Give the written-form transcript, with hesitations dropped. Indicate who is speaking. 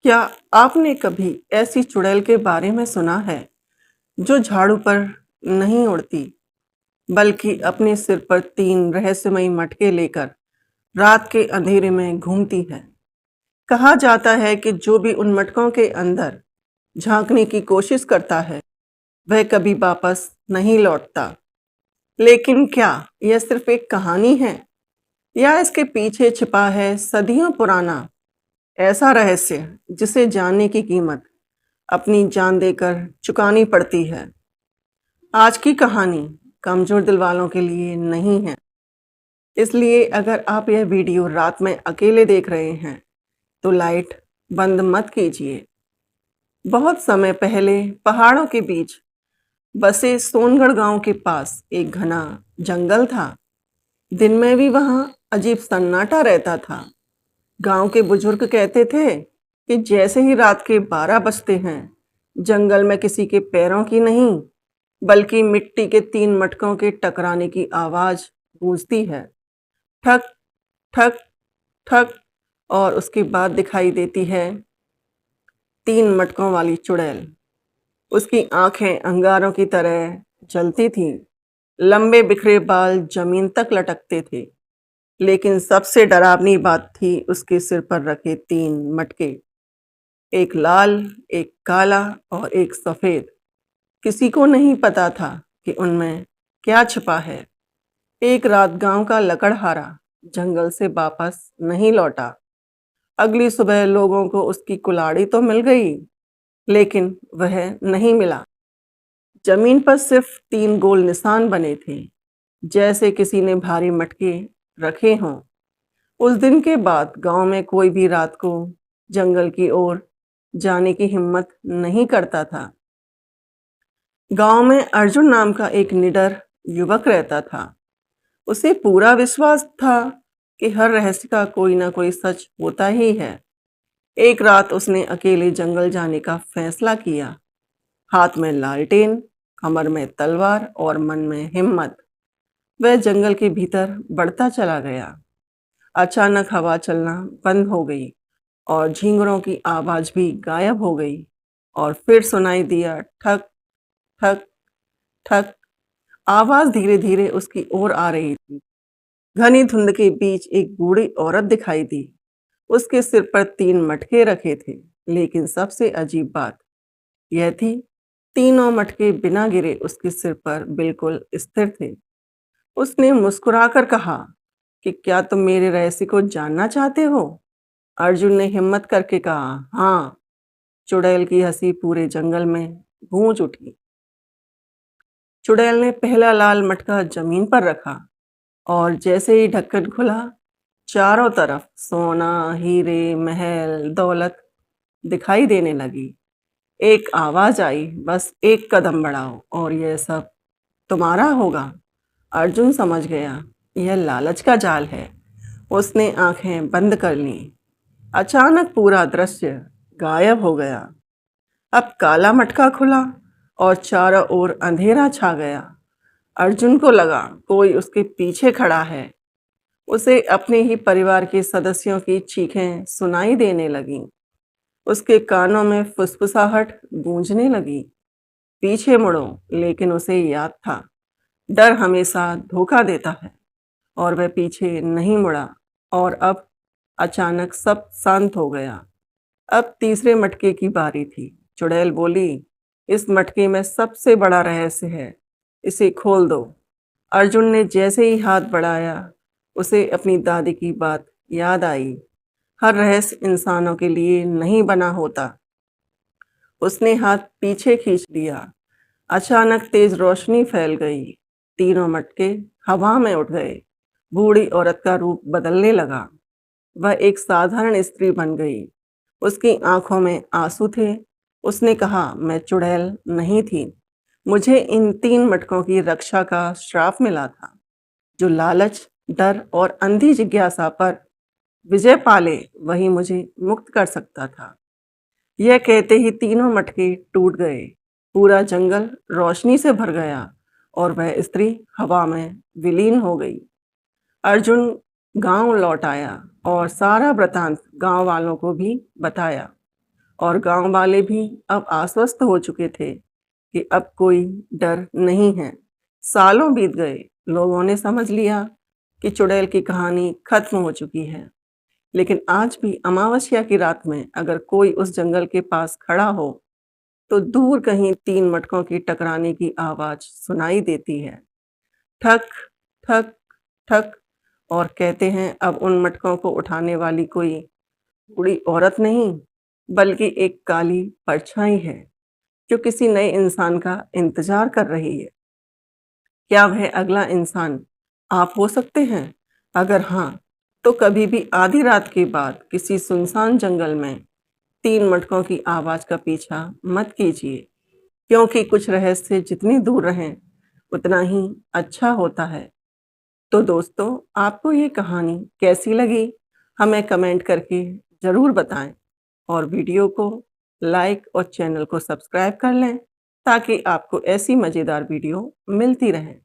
Speaker 1: क्या आपने कभी ऐसी चुड़ैल के बारे में सुना है जो झाड़ू पर नहीं उड़ती बल्कि अपने सिर पर 3 रहस्यमयी मटके लेकर रात के अंधेरे में घूमती है। कहा जाता है कि जो भी उन मटकों के अंदर झांकने की कोशिश करता है वह कभी वापस नहीं लौटता। लेकिन क्या यह सिर्फ एक कहानी है या इसके पीछे छिपा है सदियों पुराना ऐसा रहस्य जिसे जानने की कीमत अपनी जान देकर चुकानी पड़ती है? आज की कहानी कमजोर दिल वालों के लिए नहीं है, इसलिए अगर आप यह वीडियो रात में अकेले देख रहे हैं तो लाइट बंद मत कीजिए। बहुत समय पहले पहाड़ों के बीच बसे सोनगढ़ गांव के पास एक घना जंगल था। दिन में भी वहां अजीब सन्नाटा रहता था। गांव के बुजुर्ग कहते थे कि जैसे ही रात के 12 बजते हैं जंगल में किसी के पैरों की नहीं बल्कि मिट्टी के 3 मटकों के टकराने की आवाज गूंजती है। ठक ठक ठक। और उसके बाद दिखाई देती है 3 मटकों वाली चुड़ैल। उसकी आंखें अंगारों की तरह जलती थीं। लंबे बिखरे बाल जमीन तक लटकते थे। लेकिन सबसे डरावनी बात थी उसके सिर पर रखे 3 मटके, एक लाल, एक काला और एक सफेद। किसी को नहीं पता था कि उनमें क्या छिपा है। एक रात गांव का लकड़हारा जंगल से वापस नहीं लौटा। अगली सुबह लोगों को उसकी कुल्हाड़ी तो मिल गई, लेकिन वह नहीं मिला। जमीन पर सिर्फ 3 गोल निशान बने थे, जैसे किसी ने भारी मटके रखे हों। उस दिन के बाद गांव में कोई भी रात को जंगल की ओर जाने की हिम्मत नहीं करता था। गांव में अर्जुन नाम का एक निडर युवक रहता था। उसे पूरा विश्वास था कि हर रहस्य का कोई ना कोई सच होता ही है। एक रात उसने अकेले जंगल जाने का फैसला किया। हाथ में लालटेन, कमर में तलवार और मन में हिम्मत। वह जंगल के भीतर बढ़ता चला गया। अचानक हवा चलना बंद हो गई और झींगरों की आवाज भी गायब हो गई। और फिर सुनाई दिया ठक ठक ठक। आवाज धीरे धीरे उसकी ओर आ रही थी। घनी धुंध के बीच एक बूढ़ी औरत दिखाई दी। उसके सिर पर 3 मटके रखे थे, लेकिन सबसे अजीब बात यह थी, तीनों मटके बिना गिरे उसके सिर पर बिल्कुल स्थिर थे। उसने मुस्कुराकर कहा कि क्या तुम मेरे रहस्य को जानना चाहते हो? अर्जुन ने हिम्मत करके कहा, हाँ। चुड़ैल की हंसी पूरे जंगल में गूंज उठी। चुड़ैल ने पहला लाल मटका जमीन पर रखा और जैसे ही ढक्कन खुला, चारों तरफ सोना, हीरे, महल, दौलत दिखाई देने लगी। एक आवाज आई, बस एक कदम बढ़ाओ और यह सब तुम्हारा होगा। अर्जुन समझ गया यह लालच का जाल है। उसने आंखें बंद कर लीं। अचानक पूरा दृश्य गायब हो गया। अब काला मटका खुला और चारों ओर अंधेरा छा गया। अर्जुन को लगा कोई उसके पीछे खड़ा है। उसे अपने ही परिवार के सदस्यों की चीखें सुनाई देने लगीं। उसके कानों में फुसफुसाहट गूंजने लगी, पीछे मुड़ो। लेकिन उसे याद था, डर हमेशा धोखा देता है। और वह पीछे नहीं मुड़ा। और अब अचानक सब शांत हो गया। अब तीसरे मटके की बारी थी। चुड़ैल बोली, इस मटके में सबसे बड़ा रहस्य है, इसे खोल दो। अर्जुन ने जैसे ही हाथ बढ़ाया, उसे अपनी दादी की बात याद आई, हर रहस्य इंसानों के लिए नहीं बना होता। उसने हाथ पीछे खींच लिया। अचानक तेज रोशनी फैल गई। तीनों मटके हवा में उठ गए। बूढ़ी औरत का रूप बदलने लगा। वह एक साधारण स्त्री बन गई। उसकी आंखों में आंसू थे। उसने कहा, मैं चुड़ैल नहीं थी, मुझे इन 3 मटकों की रक्षा का श्राप मिला था। जो लालच, डर और अंधी जिज्ञासा पर विजय पाले वही मुझे मुक्त कर सकता था। यह कहते ही तीनों मटके टूट गए। पूरा जंगल रोशनी से भर गया और वह स्त्री हवा में विलीन हो गई। अर्जुन गांव लौट आया और सारा वृतांत गांव वालों को भी बताया। और गांव वाले भी अब आश्वस्त हो चुके थे कि अब कोई डर नहीं है। सालों बीत गए, लोगों ने समझ लिया कि चुड़ैल की कहानी खत्म हो चुकी है। लेकिन आज भी अमावस्या की रात में अगर कोई उस जंगल के पास खड़ा हो तो दूर कहीं 3 मटकों की टकराने की आवाज सुनाई देती है। ठक, ठक, ठक। और कहते हैं अब उन मटकों को उठाने वाली कोई बूढ़ी औरत नहीं, बल्कि एक काली परछाई है जो किसी नए इंसान का इंतजार कर रही है। क्या वह अगला इंसान आप हो सकते हैं? अगर हाँ, तो कभी भी आधी रात के बाद किसी सुनसान जंगल में 3 मटकों की आवाज का पीछा मत कीजिए, क्योंकि कुछ रहस्य जितनी दूर रहें, उतना ही अच्छा होता है। तो दोस्तों, आपको ये कहानी कैसी लगी? हमें कमेंट करके ज़रूर बताएं और वीडियो को लाइक और चैनल को सब्सक्राइब कर लें ताकि आपको ऐसी मज़ेदार वीडियो मिलती रहें।